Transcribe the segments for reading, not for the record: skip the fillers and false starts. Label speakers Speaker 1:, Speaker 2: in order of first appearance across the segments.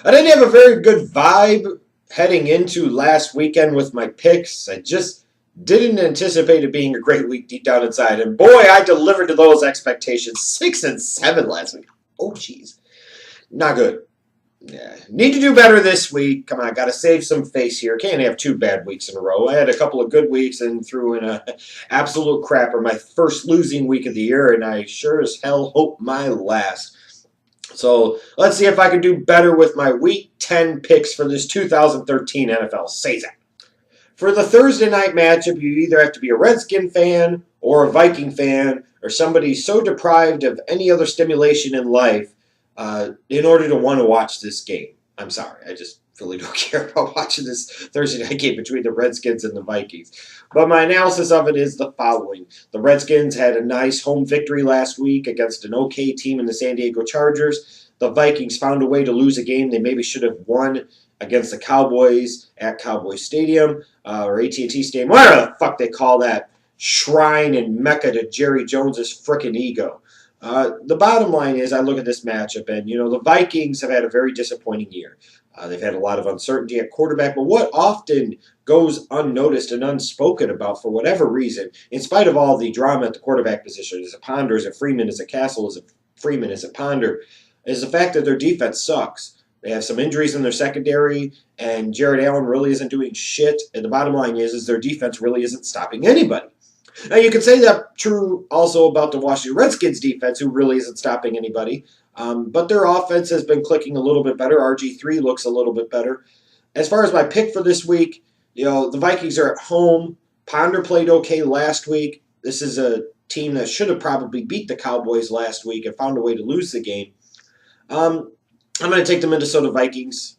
Speaker 1: I didn't have a very good vibe heading into last weekend with my picks. I just didn't anticipate it being a great week deep down inside. And boy, I delivered to those expectations. 6-7 last week. Oh, jeez. Not good. Yeah. Need to do better this week. Come on, got to save some face here. Can't have two bad weeks in a row. I had a couple of good weeks and threw in a absolute crapper my first losing week of the year, and I sure as hell hope my last. So let's see if I can do better with my Week 10 picks for this 2013 NFL season. For the Thursday night matchup, you either have to be a Redskin fan or a Viking fan or somebody so deprived of any other stimulation in life in order to want to watch this game. I'm sorry, I just really don't care about watching this Thursday night game between the Redskins and the Vikings. But my analysis of it is the following. The Redskins had a nice home victory last week against an okay team in the San Diego Chargers. The Vikings found a way to lose a game they maybe should have won against the Cowboys at Cowboy Stadium or AT&T Stadium, whatever the fuck they call that shrine and mecca to Jerry Jones's frickin' ego. The bottom line is I look at this matchup, and, the Vikings have had a very disappointing year. They've had a lot of uncertainty at quarterback, but what often goes unnoticed and unspoken about for whatever reason, in spite of all the drama at the quarterback position, is it Ponder, is it Freeman, is it Castle, is it Freeman, is it Ponder, is the fact that their defense sucks. They have some injuries in their secondary, and Jared Allen really isn't doing shit. And the bottom line is their defense really isn't stopping anybody. Now, you can say that true also about the Washington Redskins defense, who really isn't stopping anybody. But their offense has been clicking a little bit better. RG3 looks a little bit better. As far as my pick for this week, the Vikings are at home. Ponder played okay last week. This is a team that should have probably beat the Cowboys last week and found a way to lose the game. I'm going to take the Minnesota Vikings.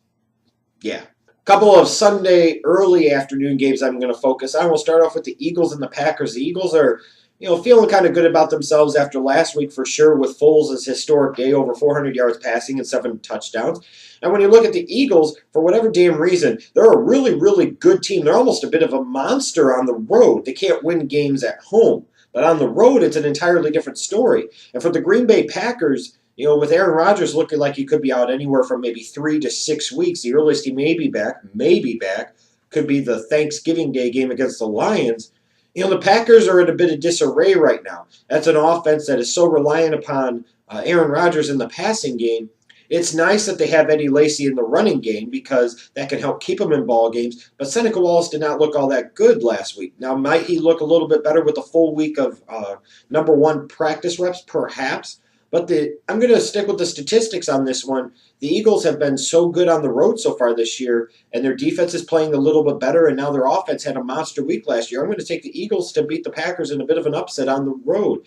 Speaker 1: Yeah. Couple of Sunday early afternoon games I'm going to focus on. We'll start off with the Eagles and the Packers. The Eagles are, feeling kind of good about themselves after last week for sure with Foles' historic day, over 400 yards passing and 7 touchdowns. And when you look at the Eagles, for whatever damn reason, they're a really, really good team. They're almost a bit of a monster on the road. They can't win games at home. But on the road, it's an entirely different story. And for the Green Bay Packers, with Aaron Rodgers looking like he could be out anywhere from maybe 3 to 6 weeks, the earliest he may be back, could be the Thanksgiving Day game against the Lions. The Packers are in a bit of disarray right now. That's an offense that is so reliant upon Aaron Rodgers in the passing game. It's nice that they have Eddie Lacy in the running game because that can help keep them in ball games. But Seneca Wallace did not look all that good last week. Now, might he look a little bit better with a full week of number one practice reps? Perhaps. But I'm going to stick with the statistics on this one. The Eagles have been so good on the road so far this year, and their defense is playing a little bit better, and now their offense had a monster week last year. I'm going to take the Eagles to beat the Packers in a bit of an upset on the road.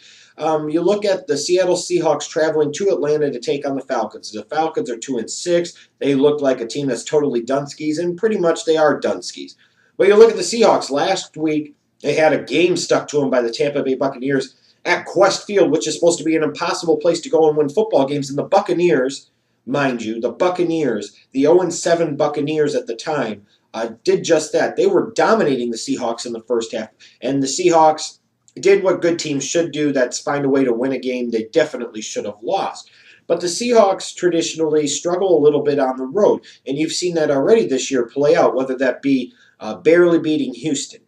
Speaker 1: You look at the Seattle Seahawks traveling to Atlanta to take on the Falcons. The Falcons are 2-6. They look like a team that's totally done skis, and pretty much they are done skis. But you look at the Seahawks. Last week, they had a game stuck to them by the Tampa Bay Buccaneers at Quest Field, which is supposed to be an impossible place to go and win football games. And the Buccaneers, mind you, the 0-7 Buccaneers at the time, did just that. They were dominating the Seahawks in the first half. And the Seahawks did what good teams should do, that's find a way to win a game they definitely should have lost. But the Seahawks traditionally struggle a little bit on the road. And you've seen that already this year play out, whether that be barely beating Houston,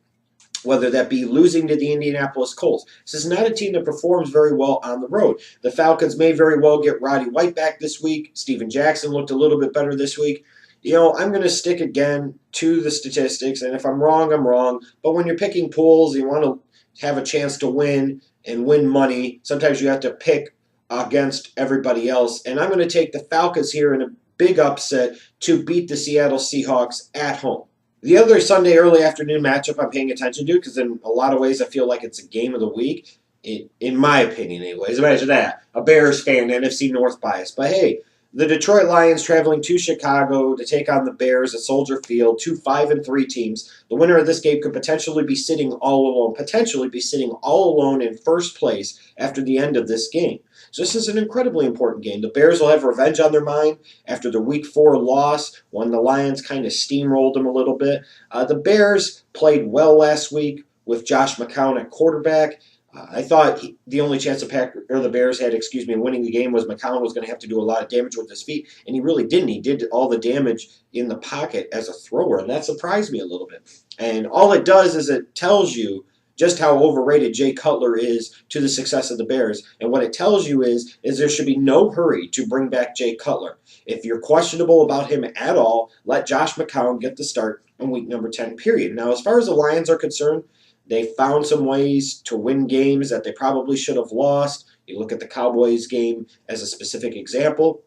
Speaker 1: whether that be losing to the Indianapolis Colts. This is not a team that performs very well on the road. The Falcons may very well get Roddy White back this week. Steven Jackson looked a little bit better this week. I'm going to stick again to the statistics, and if I'm wrong, I'm wrong. But when you're picking pools, you want to have a chance to win and win money. Sometimes you have to pick against everybody else. And I'm going to take the Falcons here in a big upset to beat the Seattle Seahawks at home. The other Sunday early afternoon matchup I'm paying attention to, because in a lot of ways I feel like it's a game of the week, in my opinion anyways. Imagine that. A Bears fan, NFC North bias. But hey, the Detroit Lions traveling to Chicago to take on the Bears at Soldier Field, 2 5-3 teams. The winner of this game could potentially be sitting all alone in first place after the end of this game. So this is an incredibly important game. The Bears will have revenge on their mind after the Week 4 loss when the Lions kind of steamrolled them a little bit. The Bears played well last week with Josh McCown at quarterback. I thought the only chance the Bears had, winning the game was McCown was going to have to do a lot of damage with his feet, and he really didn't. He did all the damage in the pocket as a thrower, and that surprised me a little bit. And all it does is it tells you just how overrated Jay Cutler is to the success of the Bears. And what it tells you is there should be no hurry to bring back Jay Cutler. If you're questionable about him at all, let Josh McCown get the start in week number 10, period. Now, as far as the Lions are concerned, they found some ways to win games that they probably should have lost. You look at the Cowboys game as a specific example.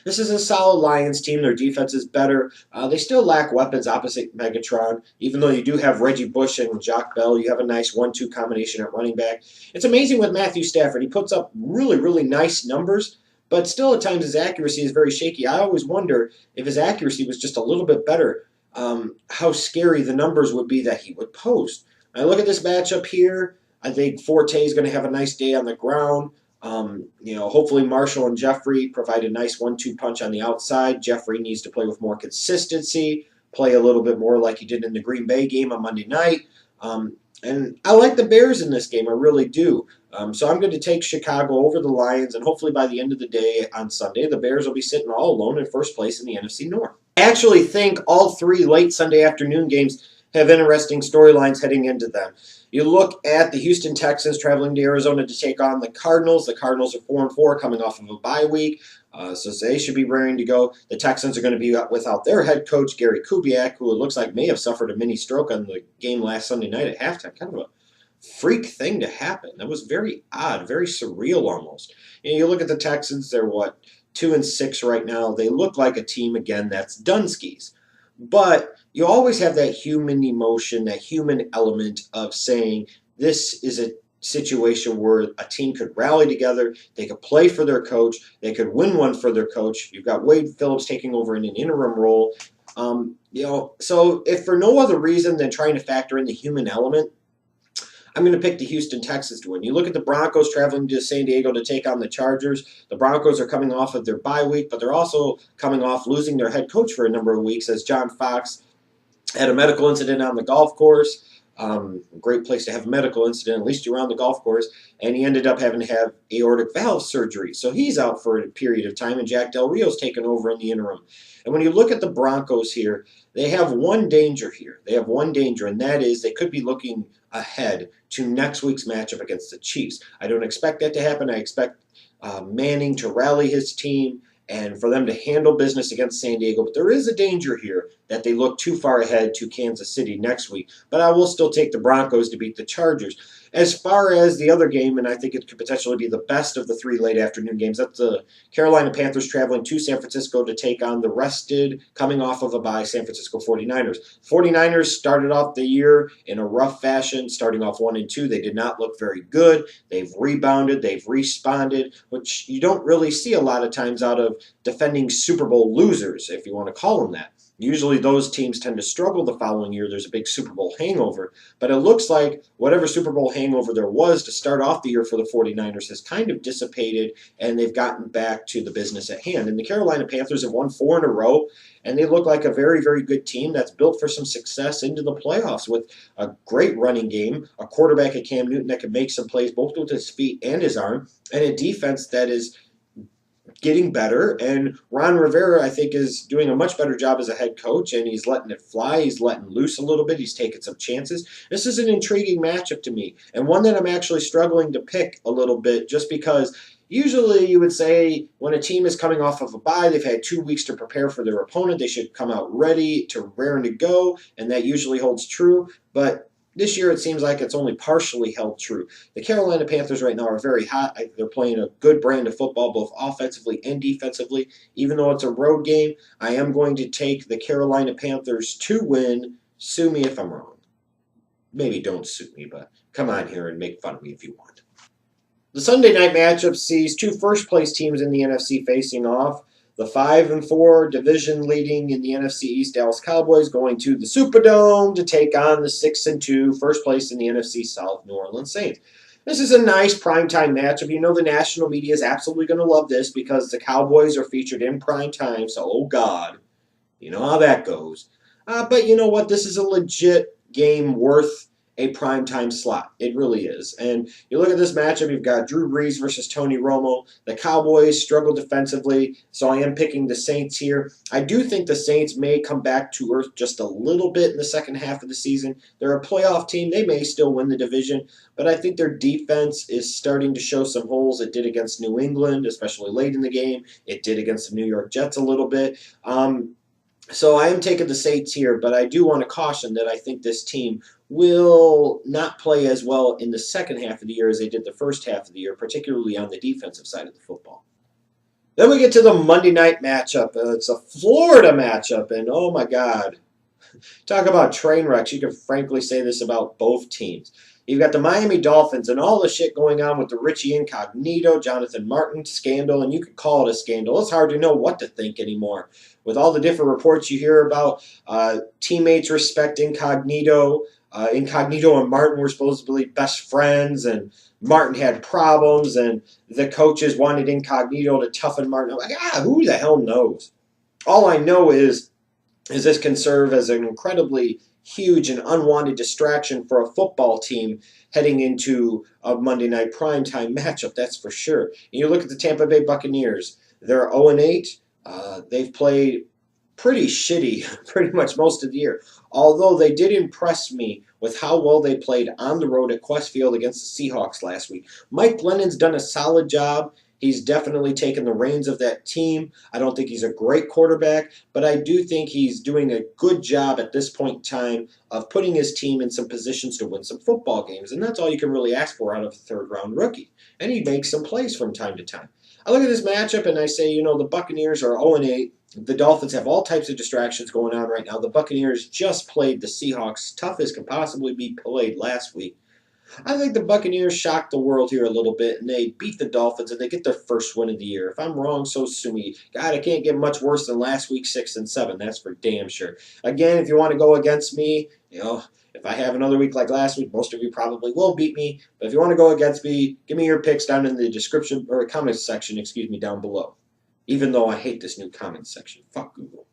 Speaker 1: This is a solid Lions team. Their defense is better. They still lack weapons opposite Megatron. Even though you do have Reggie Bush and Jock Bell, you have a nice 1-2 combination at running back. It's amazing with Matthew Stafford. He puts up really, really nice numbers, but still at times his accuracy is very shaky. I always wonder if his accuracy was just a little bit better, how scary the numbers would be that he would post. I look at this matchup here. I think Forte is going to have a nice day on the ground. Hopefully Marshall and Jeffrey provide a nice 1-2 punch on the outside. Jeffrey needs to play with more consistency, play a little bit more like he did in the Green Bay game on Monday night. And I like the Bears in this game. I really do. So I'm going to take Chicago over the Lions, and hopefully by the end of the day on Sunday, the Bears will be sitting all alone in first place in the NFC North. I actually think all three late Sunday afternoon games have interesting storylines heading into them. You look at the Houston Texans traveling to Arizona to take on the Cardinals. The Cardinals are 4-4 coming off of a bye week, so they should be raring to go. The Texans are going to be without their head coach, Gary Kubiak, who it looks like may have suffered a mini stroke on the game last Sunday night at halftime. Kind of a freak thing to happen. That was very odd, very surreal almost. You look at the Texans, they're 2-6 right now. They look like a team, again, that's done skis. But you always have that human emotion, that human element of saying this is a situation where a team could rally together, they could play for their coach, they could win one for their coach. You've got Wade Phillips taking over in an interim role. So if for no other reason than trying to factor in the human element, I'm going to pick the Houston Texans to win. You look at the Broncos traveling to San Diego to take on the Chargers. The Broncos are coming off of their bye week, but they're also coming off losing their head coach for a number of weeks as John Fox had a medical incident on the golf course. Great place to have a medical incident, at least you're on the golf course. And he ended up having to have aortic valve surgery. So he's out for a period of time, and Jack Del Rio's taken over in the interim. And when you look at the Broncos here, they have one danger here. They have one danger, and that is they could be looking ahead to next week's matchup against the Chiefs. I don't expect that to happen. I expect Manning to rally his team and for them to handle business against San Diego. But there is a danger here that they look too far ahead to Kansas City next week. But I will still take the Broncos to beat the Chargers. As far as the other game, and I think it could potentially be the best of the three late afternoon games, that's the Carolina Panthers traveling to San Francisco to take on the rested, coming off of a bye, San Francisco 49ers. 49ers started off the year in a rough fashion, starting off 1-2. They did not look very good. They've rebounded. They've responded, which you don't really see a lot of times out of defending Super Bowl losers, if you want to call them that. Usually those teams tend to struggle the following year. There's a big Super Bowl hangover. But it looks like whatever Super Bowl hangover there was to start off the year for the 49ers has kind of dissipated, and they've gotten back to the business at hand. And the Carolina Panthers have won 4 in a row, and they look like a very, very good team that's built for some success into the playoffs with a great running game, a quarterback at Cam Newton that can make some plays both with his feet and his arm, and a defense that is getting better, and Ron Rivera, I think, is doing a much better job as a head coach, and he's letting it fly. He's letting loose a little bit. He's taking some chances. This is an intriguing matchup to me, and one that I'm actually struggling to pick a little bit just because usually you would say when a team is coming off of a bye, they've had 2 weeks to prepare for their opponent. They should come out ready to raring to go, and that usually holds true, but this year, it seems like it's only partially held true. The Carolina Panthers right now are very hot. They're playing a good brand of football, both offensively and defensively. Even though it's a road game, I am going to take the Carolina Panthers to win. Sue me if I'm wrong. Maybe don't sue me, but come on here and make fun of me if you want. The Sunday night matchup sees 2 first-place teams in the NFC facing off. The 5-4 division leading in the NFC East Dallas Cowboys going to the Superdome to take on the 6-2 first place in the NFC South New Orleans Saints. This is a nice primetime matchup. You know the national media is absolutely going to love this because the Cowboys are featured in primetime, so oh God, you know how that goes. But you know what? This is a legit game worth a primetime slot. It really is. And you look at this matchup, you've got Drew Brees versus Tony Romo. The Cowboys struggle defensively, so I am picking the Saints here. I do think the Saints may come back to earth just a little bit in the second half of the season. They're a playoff team. They may still win the division, but I think their defense is starting to show some holes. It did against New England, especially late in the game. It did against the New York Jets a little bit. So I am taking the Saints here, but I do want to caution that I think this team will not play as well in the second half of the year as they did the first half of the year, particularly on the defensive side of the football. Then we get to the Monday night matchup. It's a Florida matchup, and oh my God. Talk about train wrecks. You can frankly say this about both teams. You've got the Miami Dolphins and all the shit going on with the Richie Incognito, Jonathan Martin scandal, and you could call it a scandal. It's hard to know what to think anymore. With all the different reports you hear about teammates respect Incognito, Incognito and Martin were supposedly best friends, and Martin had problems, and the coaches wanted Incognito to toughen Martin. I'm like, who the hell knows? All I know is this can serve as an incredibly huge and unwanted distraction for a football team heading into a Monday night primetime matchup, that's for sure. And you look at the Tampa Bay Buccaneers, they're 0-8. They've played pretty shitty pretty much most of the year, although they did impress me with how well they played on the road at Qwest Field against the Seahawks last week. Mike Glennon's done a solid job. He's definitely taken the reins of that team. I don't think he's a great quarterback, but I do think he's doing a good job at this point in time of putting his team in some positions to win some football games, and that's all you can really ask for out of a third-round rookie. And he makes some plays from time to time. I look at this matchup and I say, the Buccaneers are 0-8. The Dolphins have all types of distractions going on right now. The Buccaneers just played the Seahawks, tough as could possibly be played last week. I think the Buccaneers shocked the world here a little bit, and they beat the Dolphins, and they get their first win of the year. If I'm wrong, so sue me. God, it can't get much worse than last week, 6-7. That's for damn sure. Again, if you want to go against me, if I have another week like last week, most of you probably will beat me. But if you want to go against me, give me your picks down in the description or comments section, down below. Even though I hate this new comments section. Fuck Google.